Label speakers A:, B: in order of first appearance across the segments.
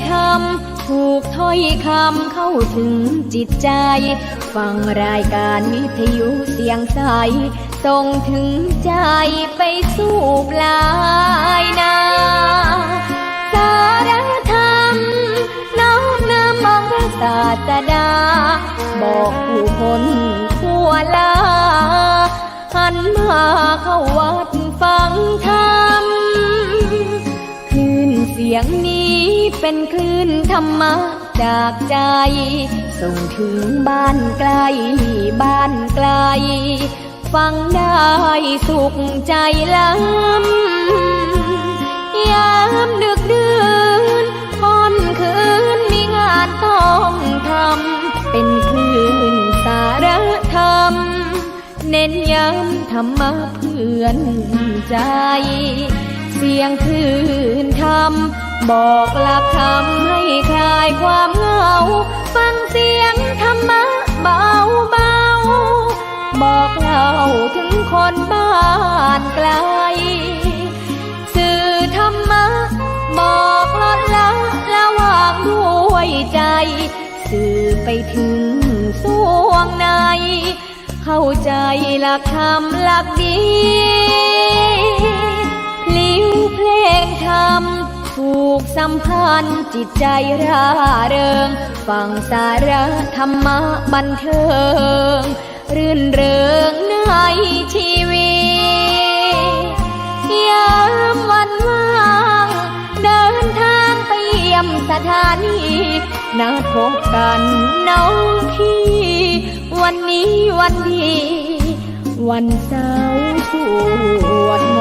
A: ธรรมถูกถ้อยคำเข้าถึงจิตใจฟังรายการวิทยุเสียงใสส่งถึงใจไปสู่ปลายนาสารธรรมน้อมนำมองพระศาสดาบอกผู้คนทั่วลาหันมาเข้าวัดฟังธรรมคลื่นเสียงนี้เป็นคลื่นธรรมะจากใจส่งถึงบ้านไกลบ้านไกลฟังได้สุขใจล้ำยามดึกดื่นค่ำคืนมีงานต้องทำเป็นคลื่นสารธรรมเน้นย้ำธรรมะเพื่อนใจเสียงคลื่นธรรมบอกหลักธรรมให้คลายความเหงาฟังเสียงธรรมะเบาเบาบอกเล่าถึงคนบ้านไกลสื่อธรรมะบอกลดละระหว่างด้วยใจสื่อไปถึงสวงในเข้าใจหลักธรรมหลักดีพลิ้วเพลงธรรมผูกสัมพันธ์จิตใจร่าเริงฟังสาระธรรมะบันเทิงรื่นเริงในชีวิตยามวันว่างเดินทางไปเยี่ยมสถานีนัดพบกันน้องพี่วันนี้วันดีวันเสาร์สวดม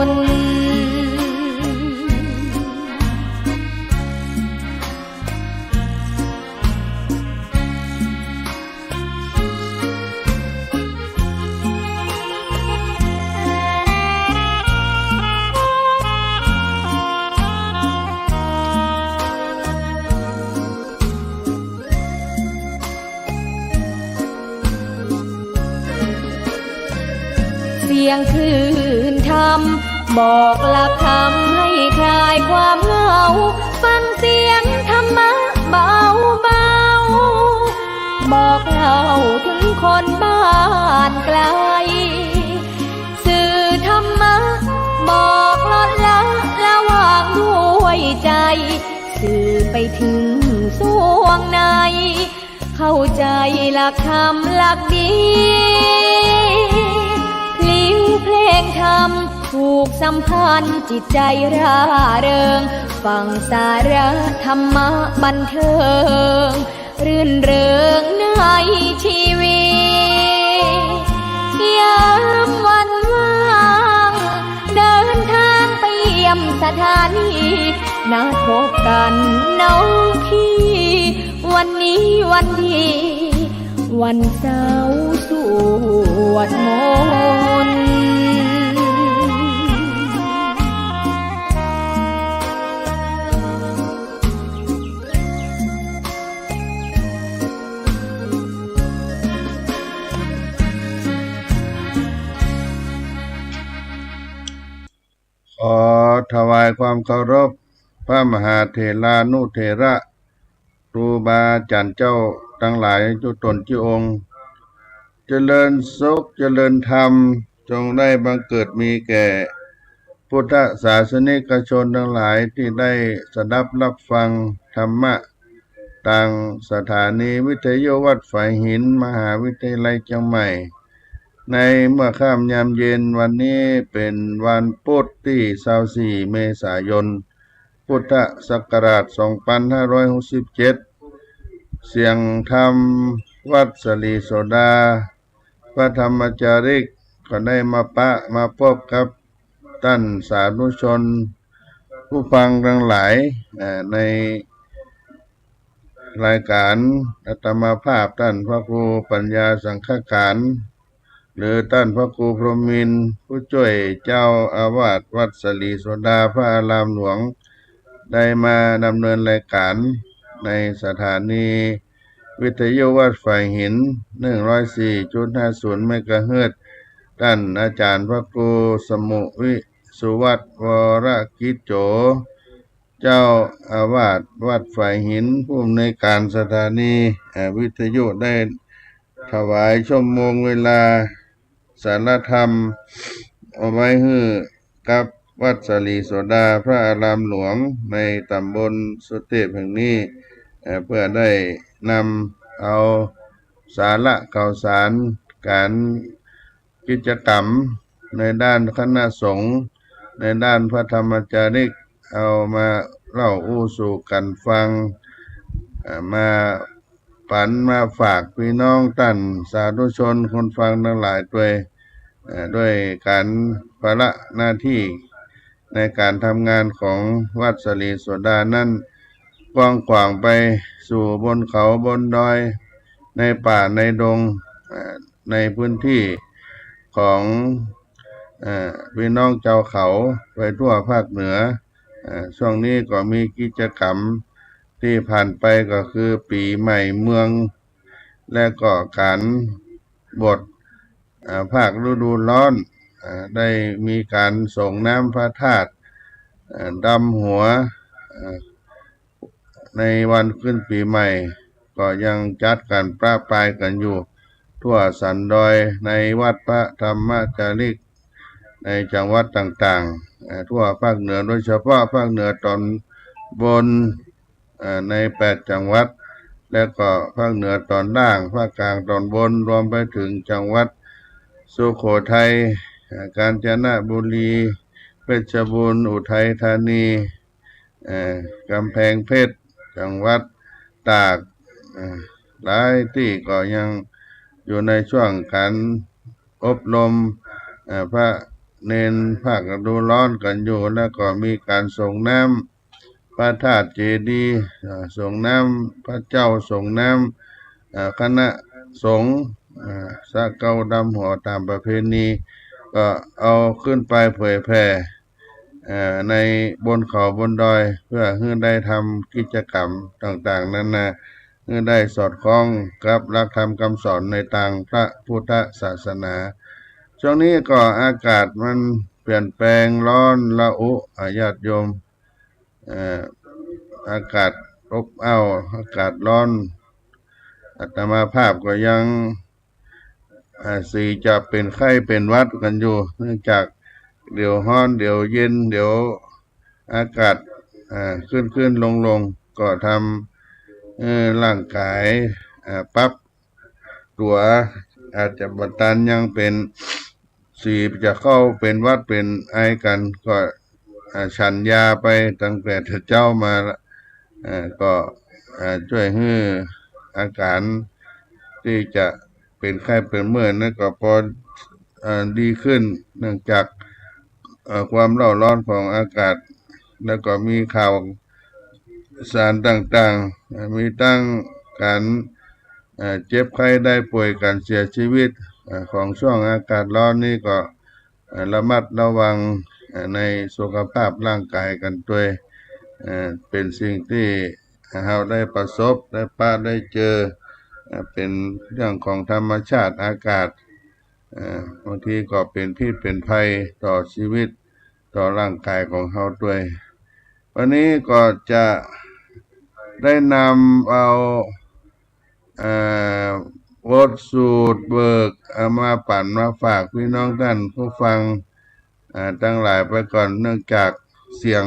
A: นต์เสียงคลื่นธรรมบอกหลักธรรมให้คลายความเหงาฟังเสียงธรรมะเบาเบาบอกเล่าถึงคนบ้านไกลสื่อธรรมะบอกลดละระหว่างด้วยใจสื่อไปถึงสวงในเข้าใจหลักธรรมหลักดีพลิ้วเพลงธรรมผูกสัมพันธ์จิตใจร่าเริงฟังสาระธรรมะบันเทิงรื่นเริงในชีวิตยามวันว่างเดินทางไปเยี่ยมสถานีนัดพบกันน้องพี่วันนี้วันดีวันเสาร์สวดมนต์
B: ขอถวายความเคารพพระมหาเถรานุเถระครูบาอาจารย์เจ้าทั้งหลายทุกตนทุกองค์เจริญสุขเจริญธรรมจงได้บังเกิดมีแก่พุทธศาสนิกชนทั้งหลายที่ได้สดับรับฟังธรรมะทางสถานีวิทยุวัดฝายหินมหาวิทยาลัยเชียงใหม่ในเมื่อค่ำยามเย็นวันนี้เป็นวันพุธที่24 เมษายน พุทธศักราช 2567 เสียงธรรมวัดสลีโสดาพระธรรมจาริกก็ได้มาพบกับท่านสาธุชนผู้ฟังทั้งหลายในรายการอาตมาภาพท่านพระครูปัญญาสังฆการหรือท่านพระครูพรหมินทร์ผู้ช่วยเจ้าอาวาสวัดสลีโสดาพระอารามหลวงได้มาดำเนินรายการในสถานีวิทยุวัดฝายหิน 104.50 เมกะเฮิรตซ์ท่านอาจารย์พระครูสมุวิสุวัฒน์วรกิจโจ เจ้าอาวาสวัดฝ่ายหินผู้อำนวยการสถานีวิทยุได้ถวายชั่วโมงเวลาสารธรรมเอาไว้ให้กับวัดสลีโสดาพระอารามหลวงในตำบลสุเทพแห่งนี้เพื่อได้นำเอาสาระข่าวสารการกิจกรรมในด้านคณะสงฆ์ในด้านพระธรรมจาริกเอามาเล่าอู้สู่กันฟังมาปันมาฝากพี่น้องท่านสาธุชนคนฟังทั้งหลายด้วยการภาระหน้าที่ในการทำงานของวัดสลีโสดานั้นกว้างขวางไปสู่บนเขาบนดอยในป่าในดงในพื้นที่ของพี่น้องเจ้าเขาไปทั่วภาคเหนือช่วงนี้ก็มีกิจกรรมที่ผ่านไปก็คือปีใหม่เมืองและก็การบวชภาคฤดูร้อนได้มีการส่งน้ำพระธาตุดำหัวในวันขึ้นปีใหม่ก็ยังจัดการประปรายกันอยู่ทั่วสันดอยในวัดพระธรรมจาริกในจังหวัดต่างๆทั่วภาคเหนือโดยเฉพาะภาคเหนือตอนบนใน8จังหวัดและก็ภาคเหนือตอนล่างภาคกลางตอนบนรวมไปถึงจังหวัดสุโขทัยกาญจนบุรีเพชรบูรณ์อุทัยธานีกำแพงเพชรจังหวัดตากหลายที่ก็ยังอยู่ในช่วงการอบรมพระเนนภาคฤดูร้อนกันอยู่แล้วก็มีการส่งน้ำพระธาตุเจดีย์ส่งน้ำพระเจ้าส่งน้ำคณะสงฆ์สะเกาดำหัวตามประเพณีก็เอาขึ้นไปเผยแผ่ในบนเขาบนดอยเพื่อให้ได้ทำกิจกรรมต่างๆนั้นนะให้ได้สอดคล้องกับหลักธรรมคำสอนในทางพระพุทธศาสนาช่วงนี้ก็อากาศมันเปลี่ยนแปลงร้อนละอุญาติโยมอากาศอบอ้าวอากาศร้อนอาตมาภาพก็ยังสีจะเป็นไข้เป็นหวัดกันอยู่เนื่องจากเดี๋ยวร้อนเดี๋ยวเย็นเดี๋ยวอากาศขึ้นลงก็ทำร่างกายปรับตัวอาจจะบัดตันยังเป็นสีจะเข้าเป็นหวัดเป็นไอกันก็ฉันยาไปตั้งแต่เจ้ามาก็ช่วยให้อาการที่จะเป็นไข้เป็นเมื่อยนั่นก็พอดีขึ้นเนื่องจากความเร่าร้อนของอากาศแล้วก็มีข่าวสารต่างๆมีตั้งการเจ็บไข้ได้ป่วยการเสียชีวิตของช่วงอากาศร้อนนี่ก็ระมัดระวังในสุขภาพร่างกายกันด้วยเป็นสิ่งที่เราได้ประสบได้เจอเป็นเรื่องของธรรมชาติอากาศบางทีก็เป็นพิษเป็นภัยต่อชีวิตต่อร่างกายของเราด้วยวันนี้ก็จะได้นำเอาบทสูตรเบิกมาปั่นมาฝากพี่น้องท่านผู้ฟังทั้งหลายไปก่อนเนื่องจากเสียง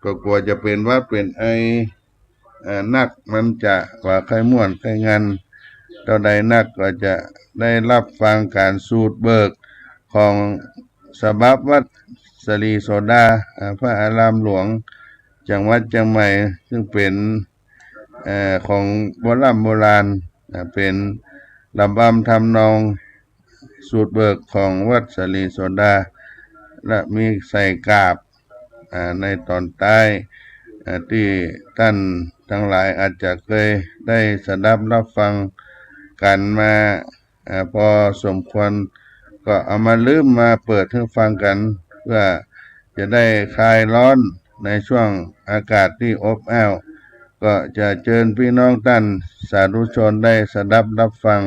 B: ก็กลัวจะเป็นว่าเป็นไอนักมันจะกว่าใครม่วนใครงานต่อใดนักก็จะได้รับฟังการสูตรเบิกของสบับวัดสลีโสดาพระอารามหลวงจังหวัดเชียงใหม่ซึ่งเป็นของโบราณเป็นลำบำทำนองสูตรเบิกของวัดสลีโสดาและมีใส่กาบในตอนใต้ที่ท่านทั้งหลายอาจจะเคยได้สดับรับฟังกันมาพอสมควรก็เอามาลืมมาเปิดให้ฟังกันเพื่อจะได้คลายร้อนในช่วงอากาศที่อบอ้าวก็จะเชิญพี่น้องท่านสาธุชนได้สดับรับฟัง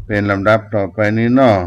B: เป็นลำดับต่อไปนี้เนาะ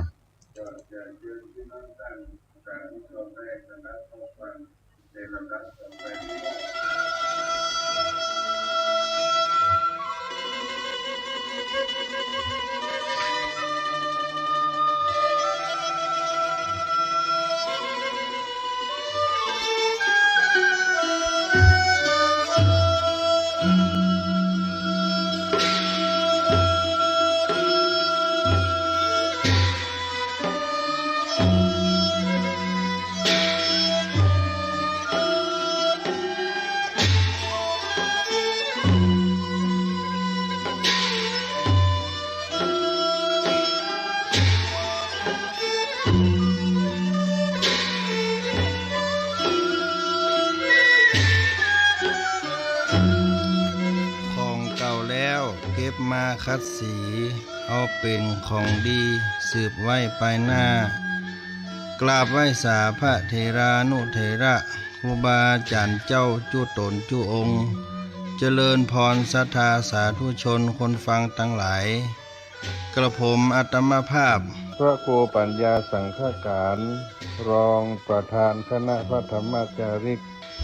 C: คัดสีเอาเป็นของดีสืบไว้ไปหน้ากราบไหว้สาพระเถรานุเถระครูบาอาจารย์เจ้าจุตนจุองค์เจริญพรศรัทธาสาธุชนคนฟังทั้งหลายกระผมอัตมภาพพระครูปัญญาสังฆการ รองประธานคณะพระธรรมจาริก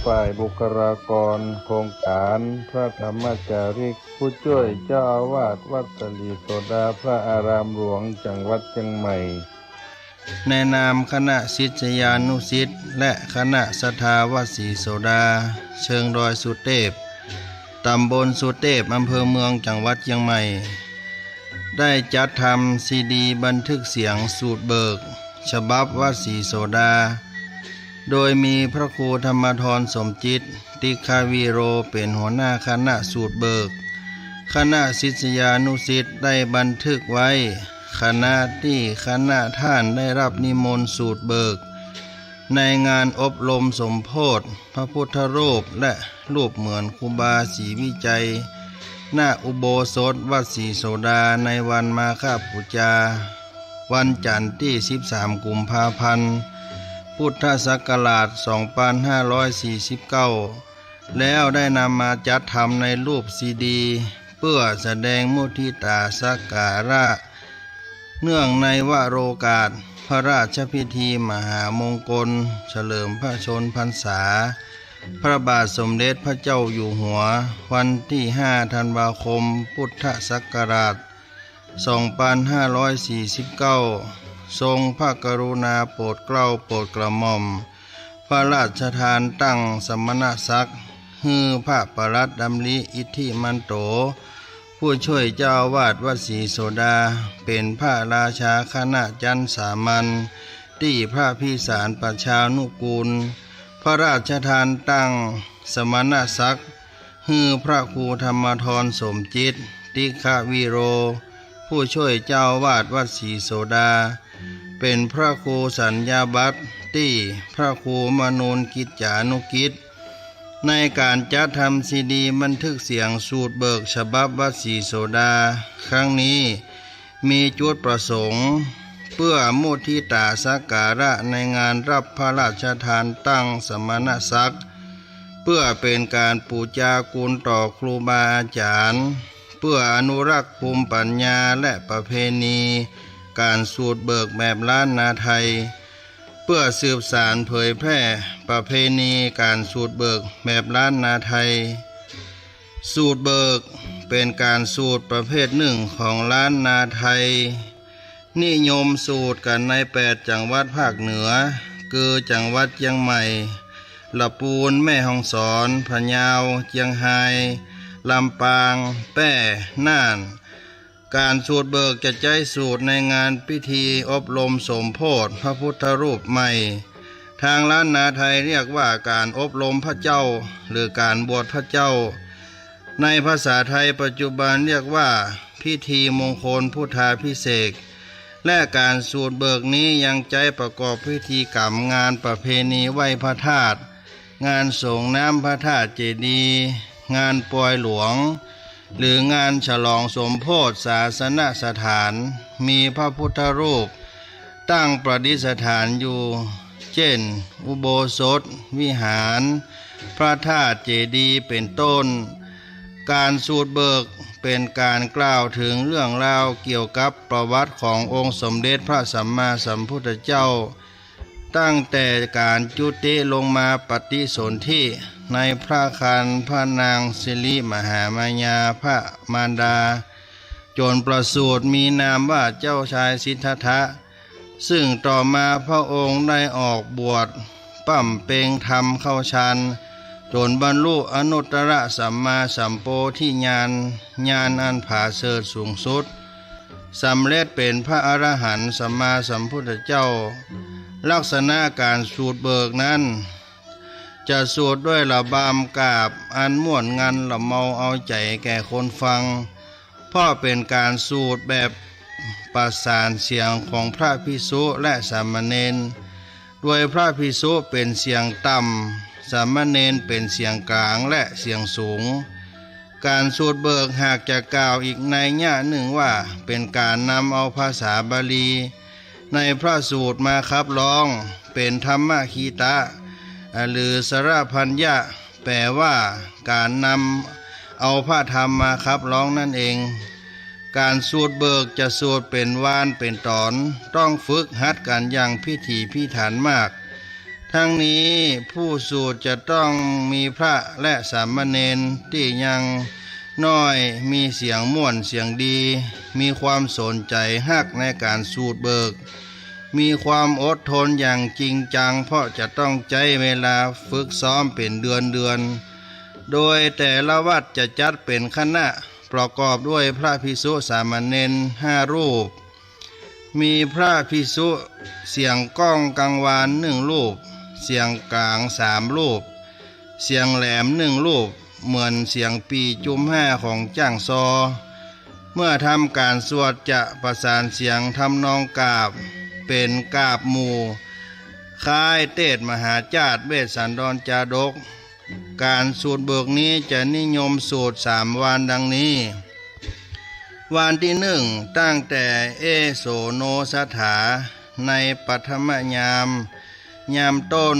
C: ฝ่ายบุคลากรโครงการพระธรรมจาริกผู้ช่วยเจ้าอาวาสวัดสลีโสดาพระอารามหลวงจังหวัดเชียงใหม่ในนามคณะศิษยานุศิษย์และคณะศรัทธาวัดศรีโสดาเชิงดอยสุเทพตำบลสุเทพอำเภอเมืองจังหวัดเชียงใหม่ได้จัดทำซีดีบันทึกเสียงสูตรเบิกฉบับวัดศรีโสดาโดยมีพระครูธรรมธรสมจิตติคาวีโรเป็นหัวหน้าคณะสูตรเบิกคณะศิษยานุศิษย์ได้บันทึกไว้ขณะที่คณะท่านได้รับนิมนต์สูตรเบิกในงานอบรมสมโภชพระพุทธรูปและรูปเหมือนครูบาศรีวิจัยหน้าอุโบสถวัดศรีโสดาในวันมาฆบูชาวันจันทร์ที่13กุมภาพันธ์พุทธศักราช2549แล้วได้นำมาจัดทำในรูปซีดีเพื่อแสดงมุทิตาสักการะเนื่องในวโรกาสพระราชพิธีมหามงคลเฉลิมพระชนพรรษาพระบาทสมเด็จพระเจ้าอยู่หัววันที่5 ธันวาคมพุทธศักราช2549ทรงพระกรุณาโปรดเกล้าโปรดกระหม่อมพระราชทานตั้งสมณศักดิ์ฮือพระปรัตดำริอิทธิมันโตผู้ช่วยเจ้าอาวาสวัดศรีโสดาเป็นพระราชาคณะจันทร์สามัญที่พระพิสารประชานุกูลพระราชทานตั้งสมณศักดิ์ฮือพระครูธรรมธรสมจิตติควีโรผู้ช่วยเจ้าอาวาสวัดศรีโสดาเป็นพระครูสัญญาบัตรที่พระครูมนูนกิจจานุกิจในการจัดทำซีดีบันทึกเสียงสูตรเบิกฉบับวัดศรีโสดาครั้งนี้มีจุดประสงค์เพื่อมุทิตาสักการะในงานรับพระราชทานตั้งสมณศักดิ์เพื่อเป็นการปูจาคุณต่อครูบาอาจารย์เพื่ออนุรักษ์ภูมิปัญญาและประเพณีการสูตรเบิกแบบล้านนาไทยเพื่อสืบสานเผยแพร่ประเพณีการสูตรเบิกแบบล้านนาไทยสูตรเบิกเป็นการสูตรประเภทหนึ่งของล้านนาไทยนิยมสูตรกันใน8 จังหวัดภาคเหนือคือจังหวัดเชียงใหม่ลำพูนแม่ฮ่องสอนพะเยาเชียงรายลำปางแพร่น่านการสูตรเบิกจะใช้สูตรในงานพิธีอบรมสมโภชพระพุทธรูปใหม่ทางล้านนาไทยเรียกว่าการอบรมพระเจ้าหรือการบวชพระเจ้าในภาษาไทยปัจจุบันเรียกว่าพิธีมงคลพุทธาภิเษกและการสูตรเบิกนี้ยังใช้ประกอบพิธีกรรมงานประเพณีไหว้พระธาตุงานส่งน้ำพระธาตุเจดีย์งานปล่อยหลวงหรืองานฉลองสมโภชศาสนสถานมีพระพุทธรูปตั้งประดิษฐานอยู่เช่นอุโบสถวิหารพระธาตุเจดีย์เป็นต้นการสูตรเบิกเป็นการกล่าวถึงเรื่องราวเกี่ยวกับประวัติขององค์สมเด็จพระสัมมาสัมพุทธเจ้าตั้งแต่การจุติลงมาปฏิสนธิในพระครรภ์พระนางสิริมหามายาพระมารดาจนประสูติมีนามว่าเจ้าชายสิทธัตถะซึ่งต่อมาพระองค์ได้ออกบวชปั้มเปงธรรมเข้าฌานจนบรรลุอนุตตรสัมมาสัมโพธิญาณอันผาเสริฐสูงสุดสำเร็จเป็นพระอรหันต์สัมมาสัมพุทธเจ้าลักษณะการสูตรเบิกนั้นจะสวดด้วยระบำกาบอันม่วนงันละเมาเอาใจแก่คนฟังเพราะเป็นการสูตรแบบประสานเสียงของพระภิกษุและสามเณรโดยพระภิกษุเป็นเสียงต่ำสามเณรเป็นเสียงกลางและเสียงสูง การสูตรเบิกหากจะกล่าวอีกในแง่หนึ่งว่าเป็นการนำเอาภาษาบาลีในพระสูตรมาขับร้องเป็นธรรมคีตะหรือสรพัญญะแปลว่าการนำเอาพระธรรมมาขับร้องนั่นเองการสูตรเบิกจะสูตรเป็นวานเป็นตอนต้องฝึกหัดกันอย่างพิถีพิถันมากทั้งนี้ผู้สูตรจะต้องมีพระและสามเณรที่ยังน้อยมีเสียงม่วนเสียงดีมีความสนใจฮักในการสูตรเบิกมีความอดทนอย่างจริงจังเพราะจะต้องใช้เวลาฝึกซ้อมเป็นเดือนโดยแต่ละวัดจะจัดเป็นคณะประกอบด้วยพระภิกษุสามเณร5 รูปมีพระภิกษุเสียงก้องกังวาน1 รูปเสียงกลาง3 รูปเสียงแหลม1 รูปเหมือนเสียงปีจุม5ของจ้างซอเมื่อทำการสวดจะประสานเสียงทำนองกาบเป็นกาบหมู่คล้ายเทศมหาจาตุเวสสันดรจาดกการสูตรเบิกนี้จะนิยมสูตร3 วันดังนี้วันที่1ตั้งแต่เอโสโนสถาในปัทมยามต้น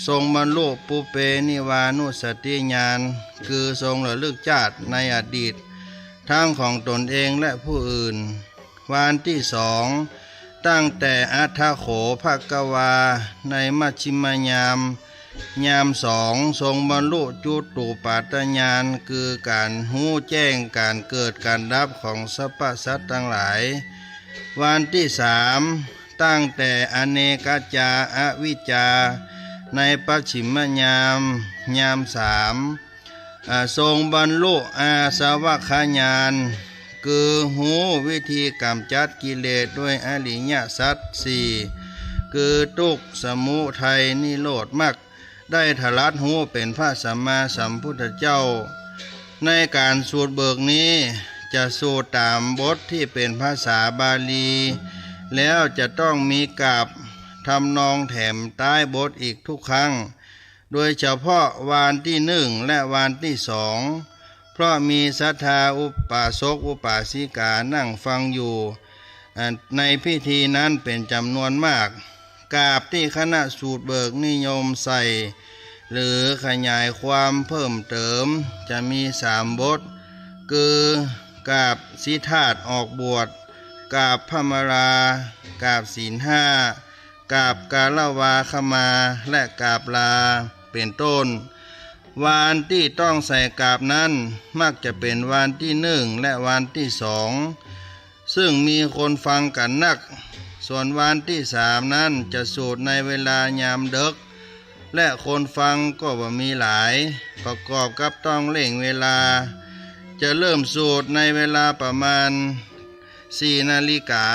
C: ทรงบรรลุปุเปนิวานุสติญาณคือทรงระลึกชาติในอดีตทั้งของตนเองและผู้อื่นวันที่2ตั้งแต่อัฏฐโขภกวาในมัชฌิมยาม2ทรงบรรลุจุตูปาตญาณคือการหู้แจ้งการเกิดการดับของสรรพสัตว์ทั้งหลายวันที่3ตั้งแต่อเนกจาอวิจจาในปัจฉิมยาม3ทรงบรรลุอาสวัคญาณคือหูวิธีกำจัดกิเลสด้วยอริยสัจ4คือทุกข์สมุทัยนิโรธมรรคได้ทลัดหูเป็นพระสัมมาสัมพุทธเจ้าในการสูตรเบิกนี้จะสูตรตามบทที่เป็นภาษาบาลีแล้วจะต้องมีกาบทำนองแถมใต้บทอีกทุกครั้งโดยเฉพาะวันที่1และวันที่2เพราะมีศรัทธาอุปาสกอุปาสิกานั่งฟังอยู่ในพิธีนั้นเป็นจำนวนมากกาบที่คณะสูตรเบิกนิยมใส่หรือขยายความเพิ่มเติมจะมี3 บทคือกาบสิทธาตออกบวชกาบพมรากาบศีล5กาบกาลวาคมาและกาบลาเป็นต้นวันที่ต้องใส่กาบนั้นมักจะเป็นวันที่1และวันที่2ซึ่งมีคนฟังกันนักส่วนวันที่3นั้นจะสูตรในเวลายามดึกและคนฟังก็บ่มีหลายประกอบกับต้องเร่งเวลาจะเริ่มสูตรในเวลาประมาณ4 นาฬิกา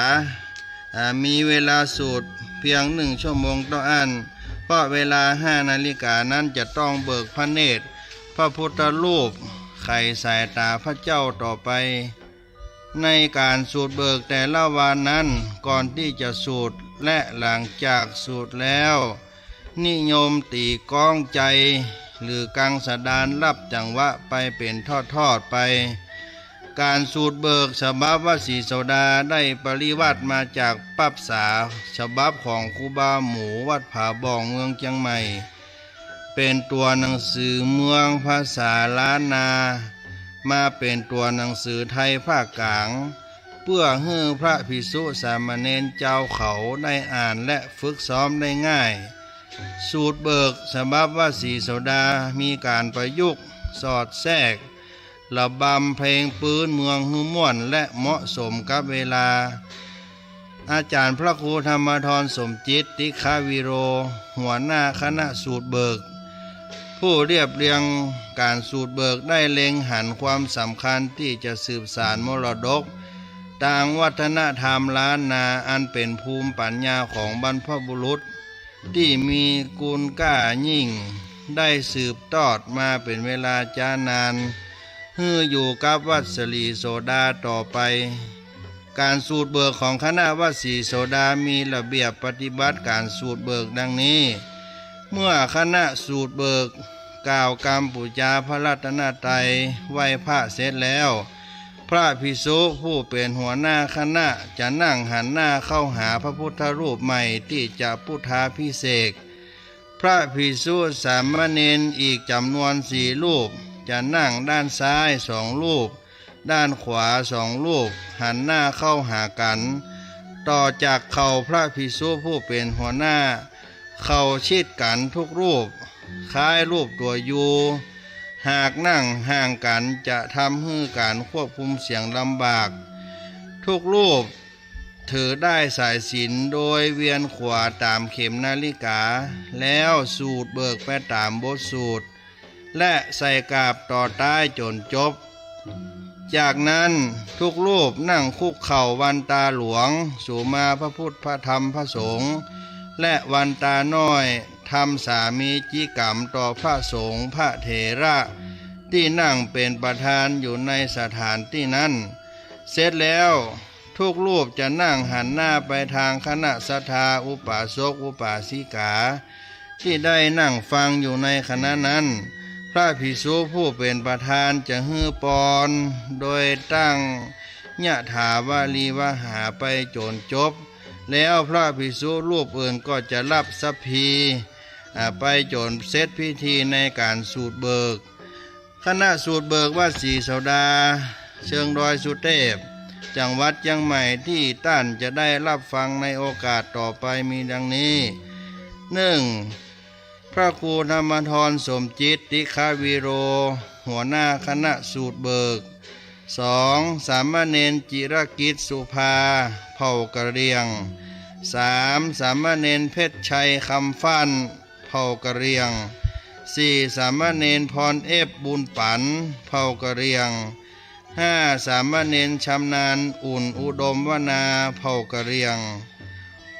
C: มีเวลาสูตรเพียง1 ชั่วโมงต่ออันเพราะเวลา5 นาฬิกานั้นจะต้องเบิกพระเนตรพระพุทธรูปไขสายตาพระเจ้าต่อไปในการสูตรเบิกแต่ละวันนั้นก่อนที่จะสูตรและหลังจากสูตรแล้วนิยมตีก้องใจหรือกังสดานรับจังหวะไปเป็นทอดไปการสูตรเบิกฉบับวสีโสดาได้ปริวัติมาจากปัปสาฉบับของครูบาหมูวัดผาบ่องเมืองเชียงใหม่เป็นตัวหนังสือเมืองภาษาล้านนามาเป็นตัวหนังสือไทยภาคกลางเพื่อให้พระภิกษุสามเณรเจ้าเขาได้อ่านและฝึกซ้อมได้ง่ายสูตรเบิกฉบับวสีโสดามีการประยุกต์สอดแทรกระบำเพลงปืนเมืองฮือม่วนและเหมาะสมกับเวลาอาจารย์พระครูธรรมธรสมจิตติฆวิโรหัวหน้าคณะสูตรเบิกผู้เรียบเรียงการสูตรเบิกได้เล็งหันความสำคัญที่จะสืบสานมรดกทางวัฒนธรรมล้านนาอันเป็นภูมิปัญญาของบรรพบุรุษที่มีคุณค่ายิ่งได้สืบทอดมาเป็นเวลาช้านานอยู่กับวัดสลีโสดาต่อไปการสูตรเบิกของคณะวัดศรีโสดามีระเบียบปฏิบัติการสูตรเบิกดังนี้เมื่อคณะสูตรเบิก กล่าวกรรมปุจจาพระรัตนตรัยไหว้พระเสร็จแล้วพระภิกษุผู้เป็นหัวหน้าคณะจะนั่งหันหน้าเข้าหาพระพุทธรูปใหม่ที่จะพุทธาภิเษกพระภิกษุสามเณรอีกจำนวน4 รูปจะนั่งด้านซ้าย2 รูปด้านขวา2 รูปหันหน้าเข้าหากันต่อจากเข่าพระภิกษุผู้เป็นหัวหน้าเข่าชิดกันทุกรูปคล้ายรูปตัวยูหากนั่งห่างกันจะทำให้การควบคุมเสียงลำบากทุกรูปถือได้สายศีลโดยเวียนขวาตามเข็มนาฬิกาแล้วสูดเบิกไปตามบทสูตรและใส่กาบต่อใต้จนจบจากนั้นทุกรูปนั่งคุกเข่าวันตาหลวงสู่มาพระพุทธพระธรรมพระสงฆ์และวันตาน้อยทำสามีจิกรรมต่อพระสงฆ์พระเถระที่นั่งเป็นประธานอยู่ในสถานที่นั้นเสร็จแล้วทุกรูปจะนั่งหันหน้าไปทางคณะศรัทธาอุปาสกอุปาสิกาที่ได้นั่งฟังอยู่ในคณะนั้นพระภิกษุผู้เป็นประธานจะฮือปอนโดยตั้งยะถาวาลีวหาไปจนจบแล้วพระภิกษุรูปอื่นก็จะรับสัพพีไปจนเสร็จพิธีในการสูตรเบิกคณะสูตรเบิกวัดศรีโสดาเชิงดอยสุเทพจังหวัดเชียงใหม่ที่ท่านจะได้รับฟังในโอกาสต่อไปมีดังนี้ 1. พระครูธรรมธรสมจิตติฆาวีโรหัวหน้าคณะสูตรเบิก 2. สามเณรจิรกิจสุภาเผ่ากะเหรี่ยง 3. สามเณรเพชรชัยคำฟั่นเผ่ากะเหรี่ยง 4. สามเณรพรเอฟบุญปันเผ่ากะเหรี่ยง 5. สามเณรชำนาญอุ่นอุดมวนาเผ่ากะเหรี่ยง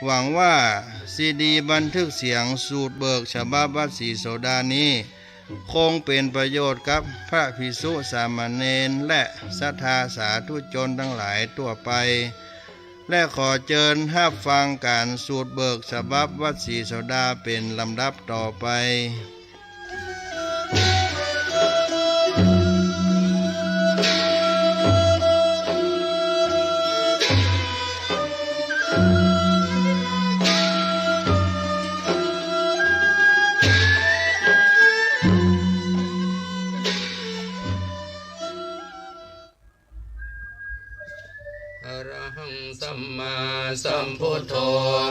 C: หวังว่าซีดีบันทึกเสียงสูตรเบิกฉบับวัดศรีโสดานี้คงเป็นประโยชน์กับพระภิกษุสามเณรและศรัทธาสาธุชนทั้งหลายทั่วไปและขอเชิญรับฟังการสูตรเบิกฉบับวัดศรีโสดาเป็นลำดับต่อไป
D: อะระหังสัมมาสัมพุทโธ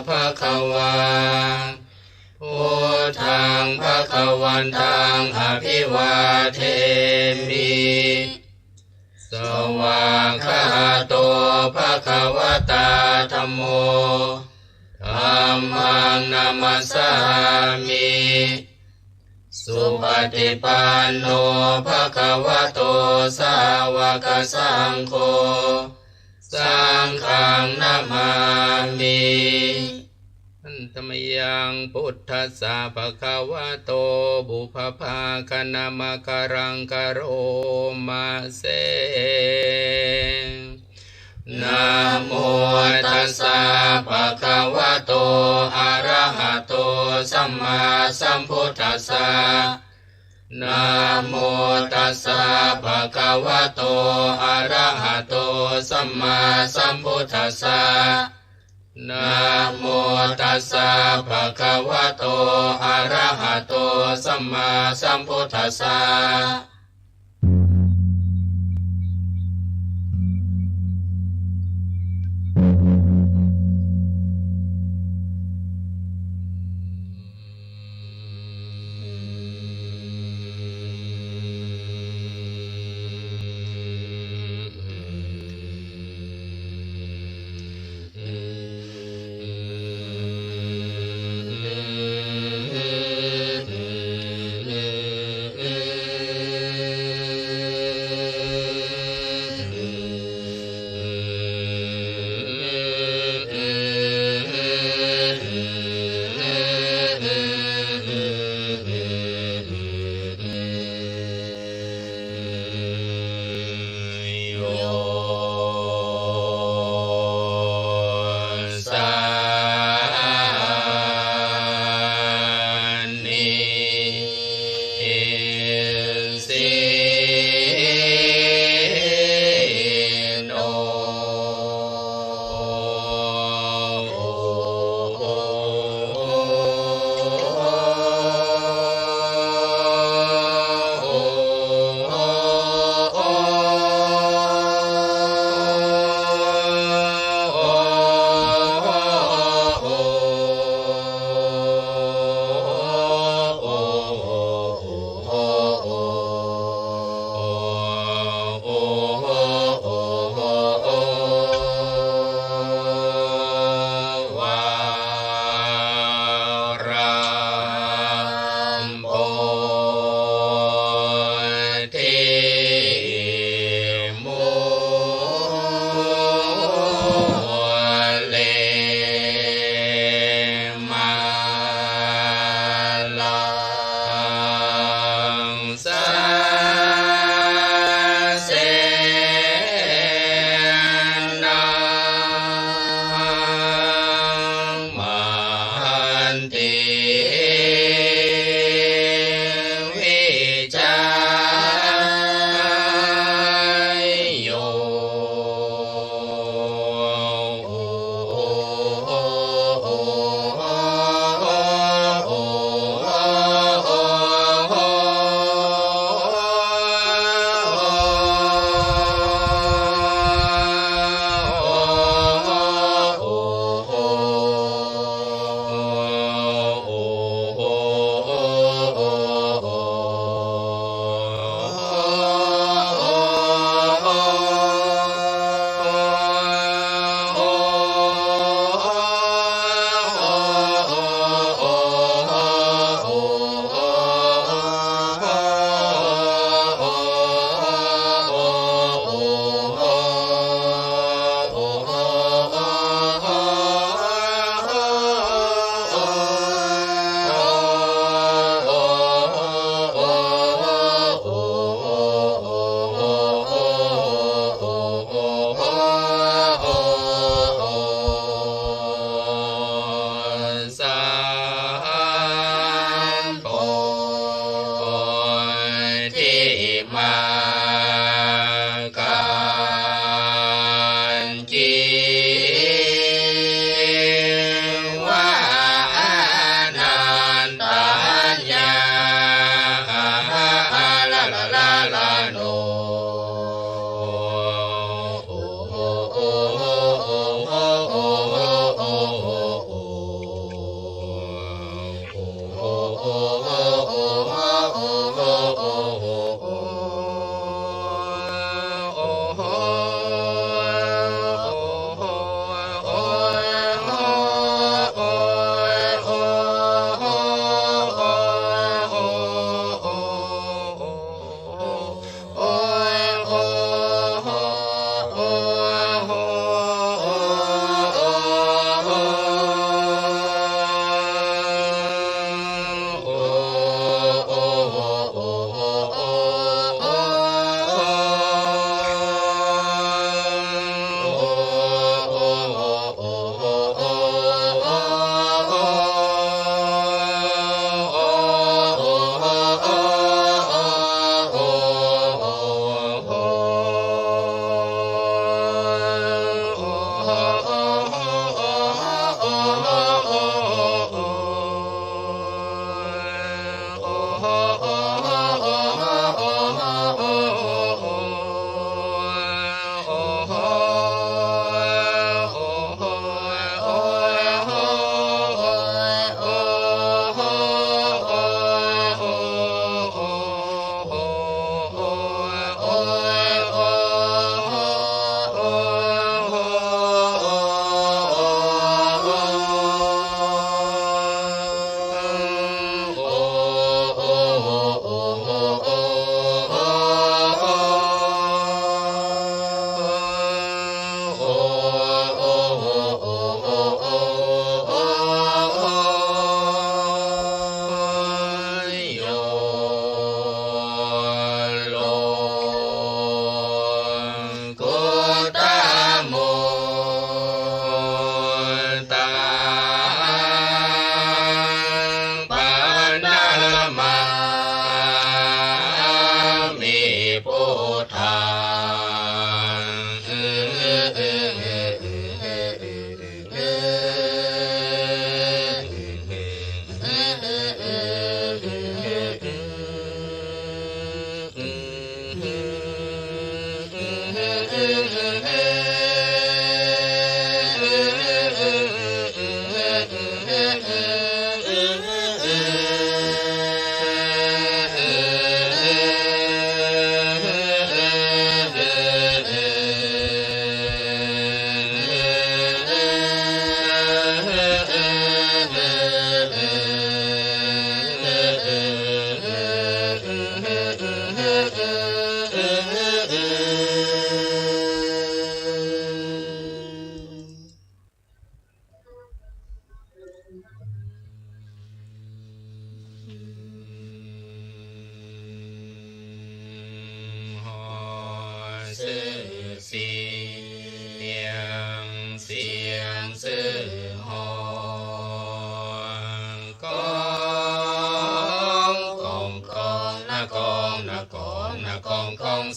D: ภะคะวาพุทธังภะคะวันตังอภิวาเทมิสวากขาโตภะคะวะตาธัมโมธัมมังนามัสสามิสุปฏิปันโนภะคะวะโตสาวกสังโฆสังฆังนามามิอันตมยังพุทธัสสะภะคะวะโตบุพภาคณามะการังกโรมาเสนะโมตัสสะภะคะวะโตอะระหะโตสัมมาสัมพุทธัสสะนะโมตัสสะภะคะวะโตอะระหะโตสัมมาสัมพุทธัสสะนะโมตัสสะภะคะวะโตอะระหะโตสัมมาสัมพุทธัสสะ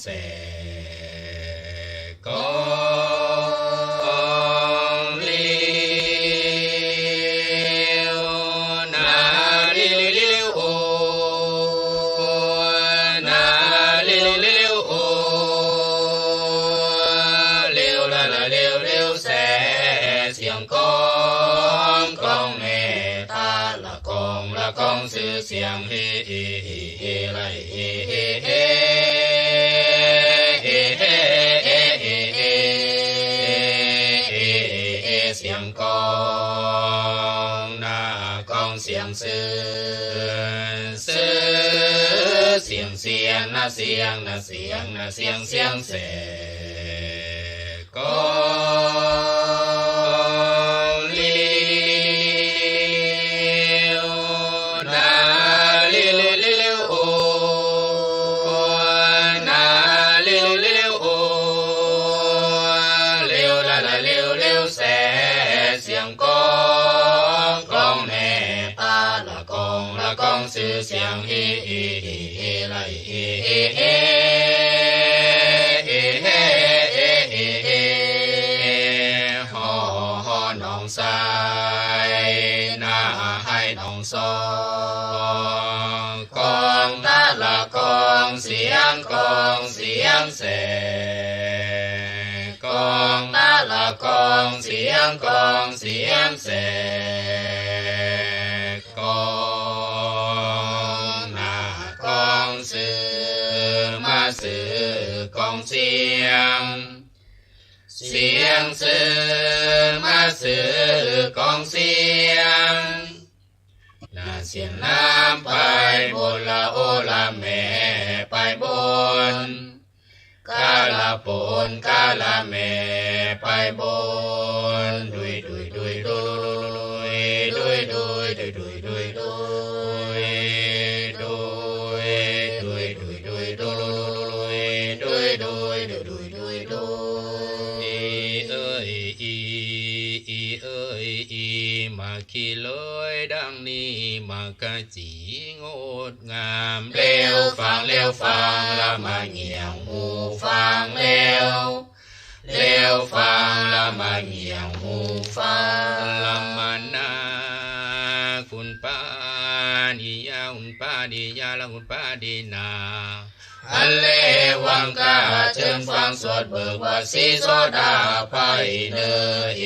D: เสกองลีนาลิลิโอนาลิลิโอเลี้ยวละละเลี้ยวเลี้ยวแสเสียงกองเมตาละกองสื่อเสียงเฮไรเฮเสียงกองหน้ากองเสียงซื้อเสียงนะเสียงนะเสียงนะเสียงเสกองลีนาลิลิโอนาลิลิโอเลี้ยวละละเลี้ยวแสเสียงกองแม่ตาละกองสื่อเสียงเฮไรเฮฮอน้องสายนาให้น้องซอกองตาละกองเสียงแสกองตาละกองเสียงแสกองหน้ากองสื่อมาสื่อกองเสียงสื่อมาสื่อกองเสียงนาเสียงน้ำไปบนละโอละแม่ไปบนกาละปนกาละแม่ไปบนดุยมาขี้ลอยดังนี้มากะจีงดงามเลี้ยวฟังละมาเงี่ยงหูฟังเลี้ยวฟังละมาเงี่ยงหูฟังละมานาคุณปานิยาคุณปาดิยาละคุณปาดินาฮัลเลวังกาเชิญฟังสวดเบิกว่าสีโซดาไพเนอเ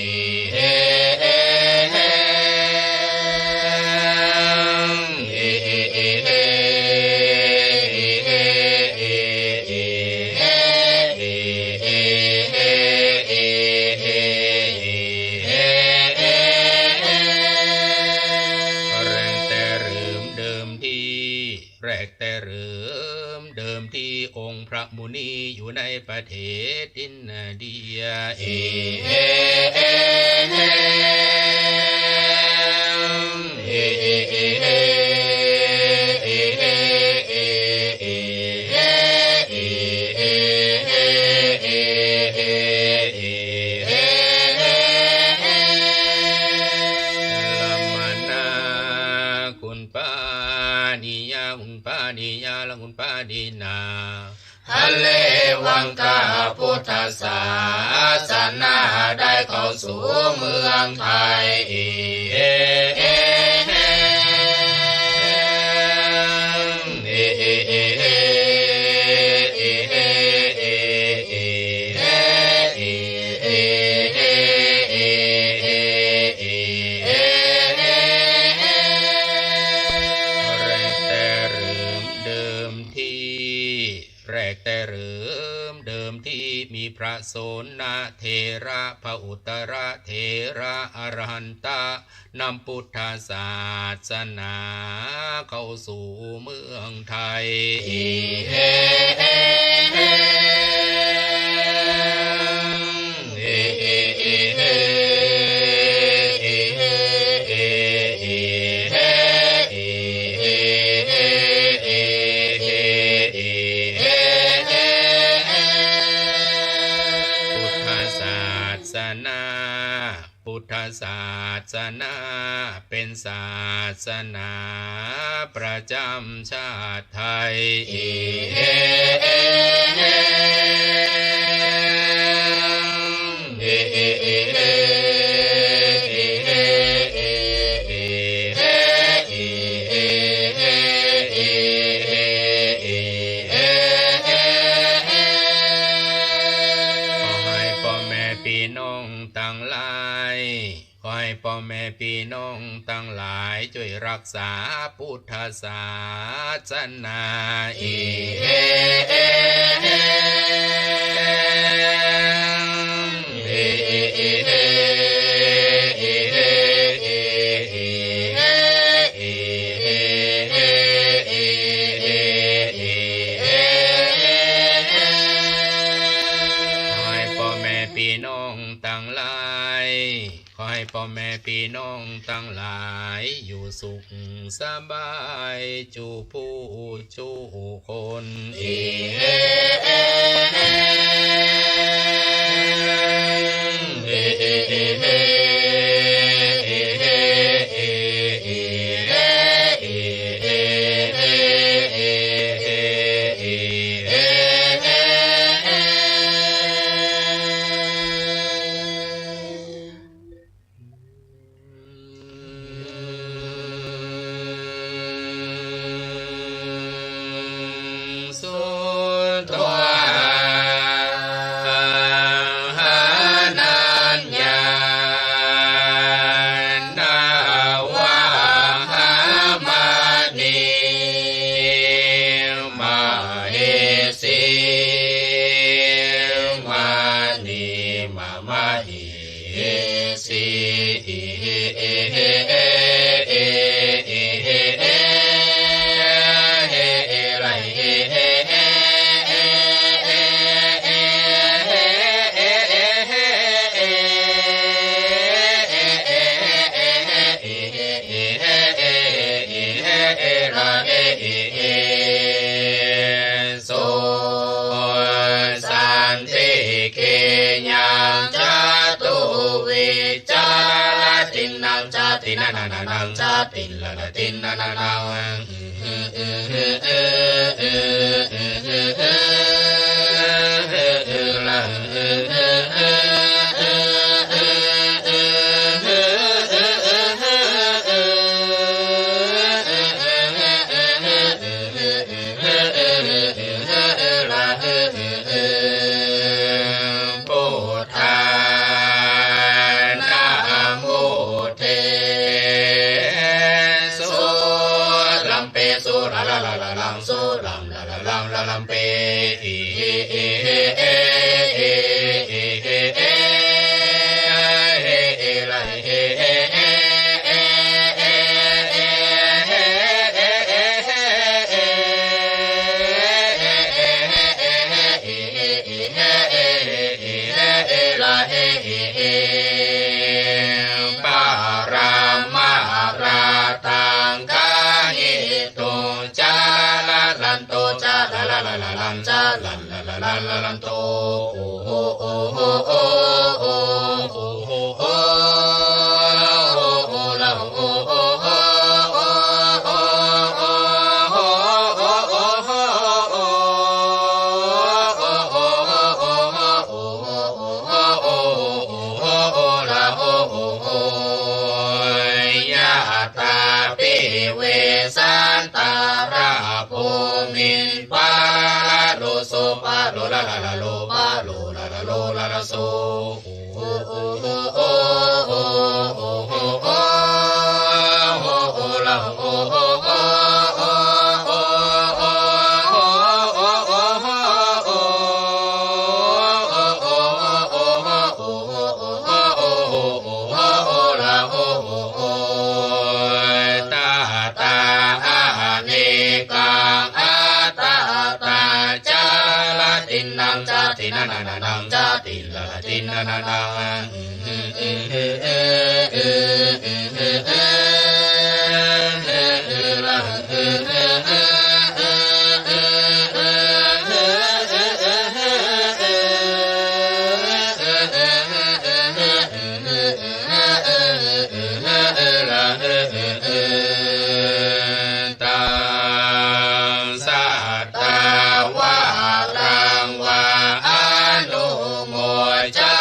D: ที่องค์พระมุนีอยู่ในประเทศอินเดียละคุณปาดินาฮัลเลวังกาพุทธศาสนาได้เข้าสู่เมืองไทยมีพระโสนเทระพระอุตรเทระอรหันตานำพุทธศาสนาเข้าสู่เมืองไทยพุทธศา สนาเป็นศาสนาประจำชาติไทยพี่น้องตั้งหลายขอให้พ่อแม่พี่น้องตั้งหลายช่วยรักษาพุทธศาสนาพี่น้องตั้งหลายขอให้พ่อแม่พี่น้องตั้งหลายอยู่สุขสบายจูผู้จูคนตินานานังชาติลาตินานานังลัมเปลันจาลันลันโตโอโอโอโอโอโอโอโอโอโอลาโอโอโอโอโอโอโอโอโอลาโอโอยะตาปิเวสันตาราภูมิปาโลโซปาโลลาลาลาโลปาโลลาลาโลลาลาโซโอโอโอโอโอโอโอโอโอลาโอโอโอโอโอโอโอโอลาโอโอตาตาเนกังตินังจาตินานานังจาติลาตินานานัง ตังสัตตาวารังวาอนุโมจา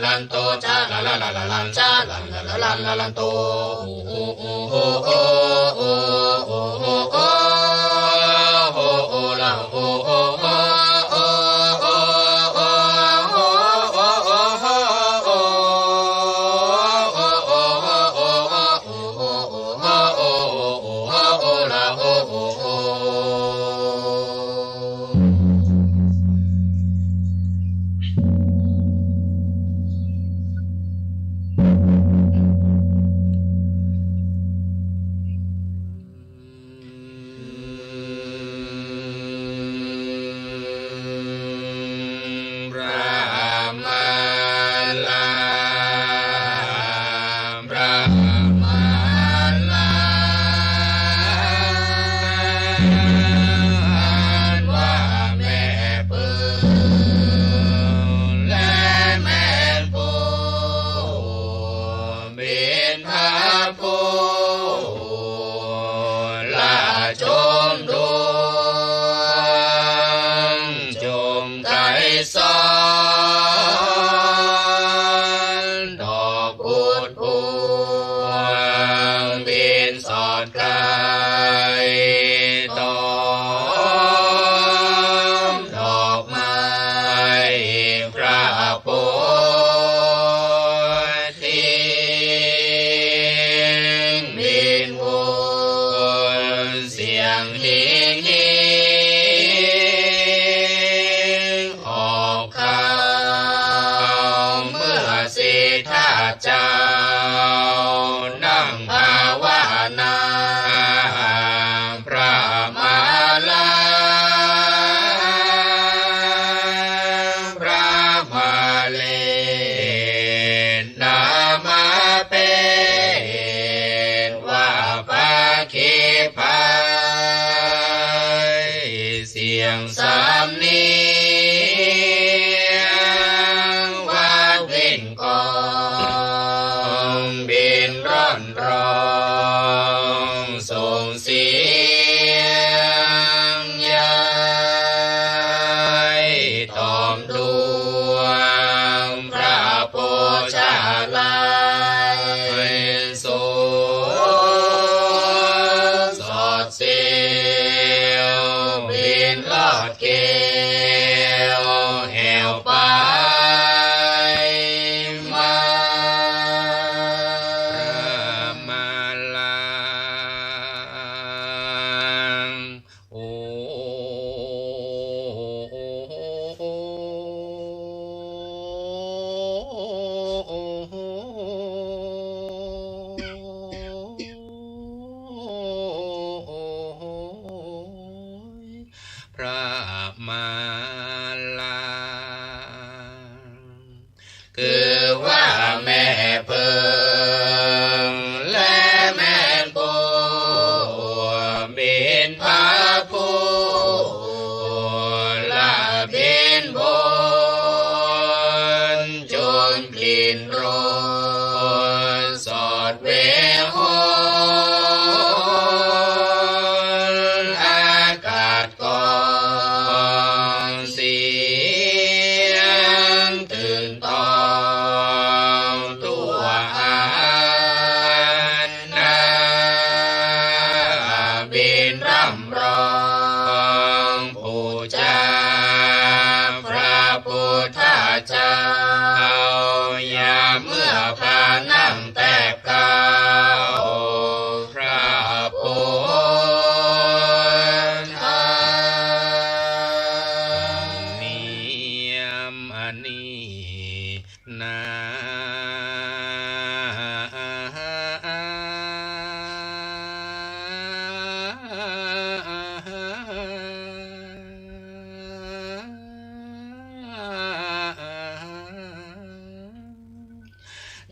D: ลันโตจาลาลาลาลาลันจาลันลาลาลันลาลันโตโอโอโอโอโอโอโอโอโอลาโอโอโอ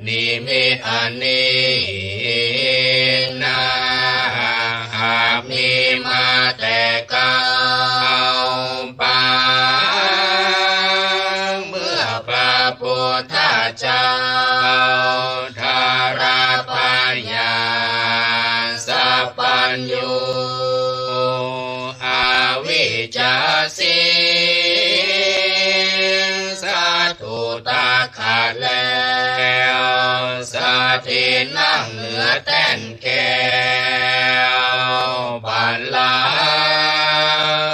D: นิมิตอันนี้นาหากมีมาแต่เก่าปางเมื่อพระพุทธเจ้าธาราปายา ญญูอาวิชชาสิสาธุตาขาดแล้วสาธินั่งเหนือแท่นแก้วบานลา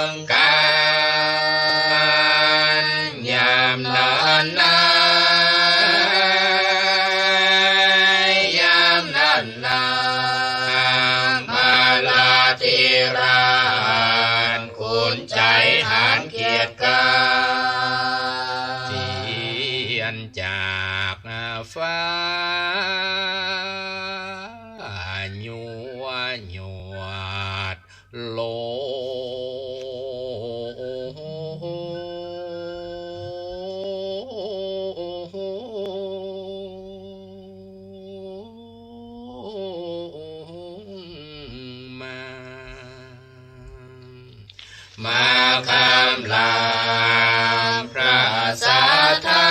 D: งการยามนานนายามนั้นนามาลาธิราชคุณใจหานเกียรติกาเทียนจากฟ้ายวยวดโลมาคำลาพระสาธา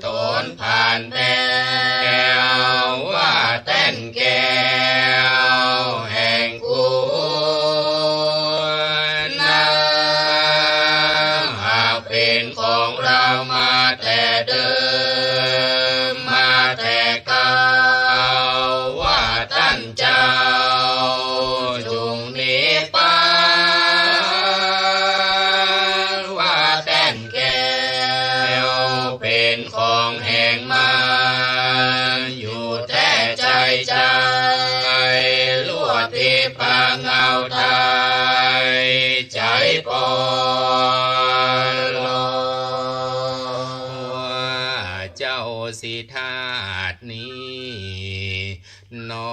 D: ตนผ่านแต้วว่าแต้นแก้วแห่งคุณนาหากเป็นของเรามาแต่เดิมมาแต่เก่าว่าท่านเจ้าจุงหนีไปว่าแต้นแก้วเป็นของแห่งมันอยู่แท้ใจใจลวดที่ปางเงาไทยใจปอนลว่าเจ้าสิธาตุนี้นอ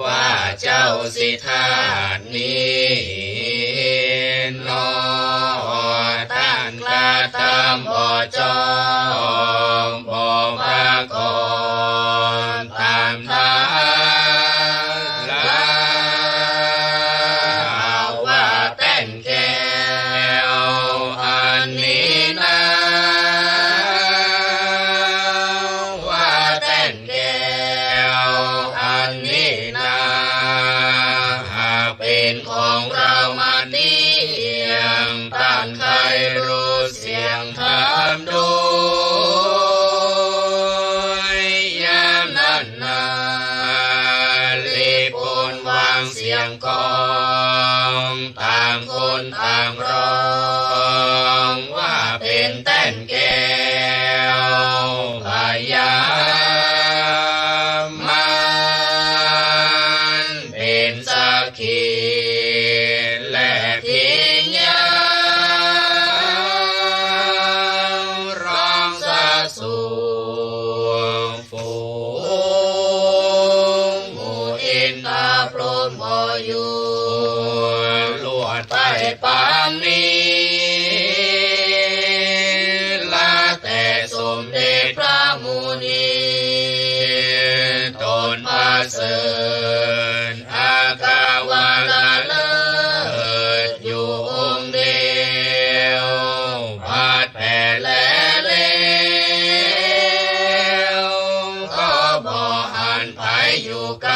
D: ว่าเจ้าสิธาตุนี้นอตั้งกระทำบ่จองบ่พากรตามทางลาว่าแต้นแก้วอันนี้นะว่าแต้นแก้วอันนี้นะหากเป็นของเรามาเดียงต่างใครรู้เสียงถามดูยามนั้นนารีบโอนวางเสียงกองต่างคนต่างร้องว่าเป็นแต้นแก้วพยามมันเป็นสักขีและทิ้งยาวร้องสะสวงฝูงหมู่อินทาพรหมบ่อยู่ลวดไปปางนี้ลาแต่สมเด็จพระมุนีตนพาเสริญอากาวาลาเลิศอยู่องค์เดียวบาดแผลและเลวก็บ่หันไผอยู่ไกล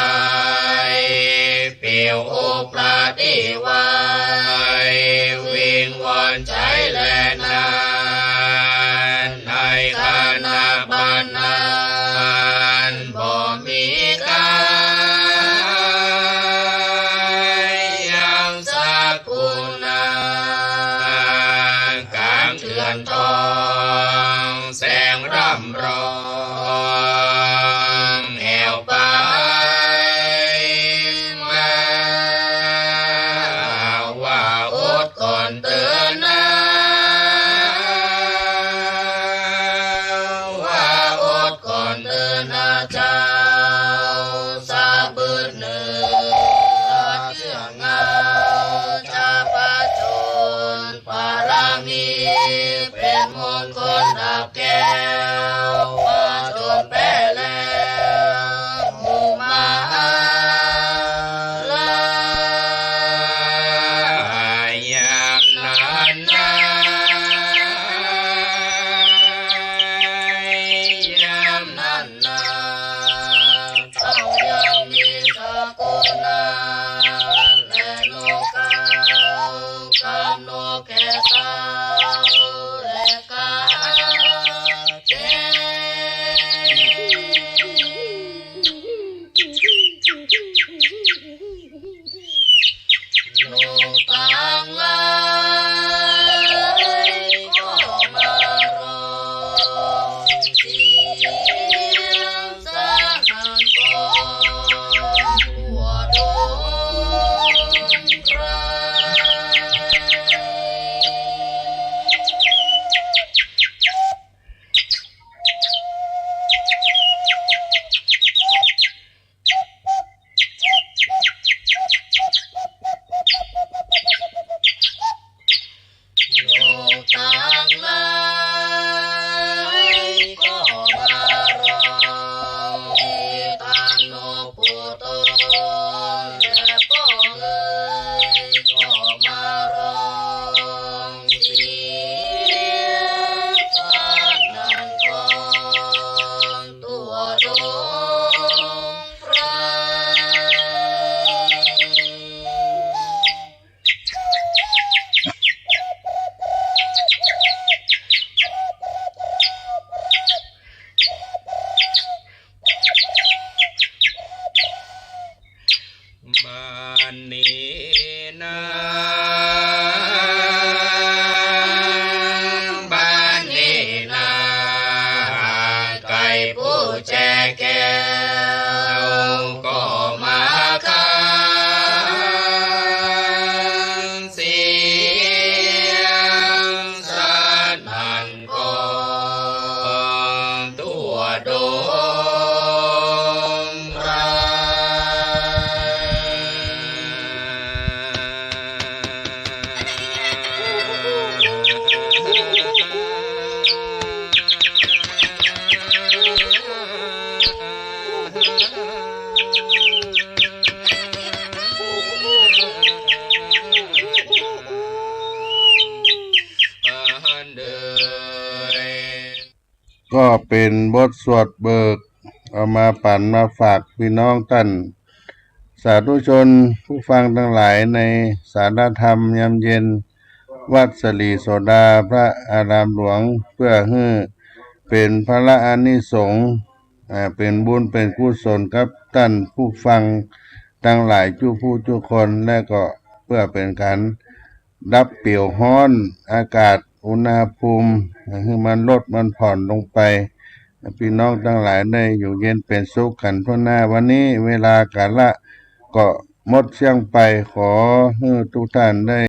D: เปี่ยวอกปราฏิวัยวิงวอนใจและนานในขณะบัดนั้นบ่มีกายยังสักคุณากลางเถื่อนทองแสงร่ำร้องแอวไปมาว่าอดก่อนเตือนนะ แก้วก็มาค้างเสียงสัตว์มันก็ตัวโดมไร
B: ก็เป็นบทสวดเบิกเอามาปั่นมาฝากพี่น้องท่านสาธุชนผู้ฟังทั้งหลายในสารธรรมยามเย็นวัดสลีโสดาพระอารามหลวงเพื่อให้เป็นพระอานิสงส์เป็นบุญเป็นกุศลกับท่านผู้ฟังทั้งหลายทุกคนและก็เพื่อเป็นการดับเปี่ยวฮ้อนอากาศอุณหภูมิให้มันลดมันผ่อนลงไปพี่น้องทั้งหลายได้อยู่เย็นเป็นสุขกันทั่วหน้าวันนี้เวลากาลละก็หมดเสียงไปขอให้ทุกท่านได้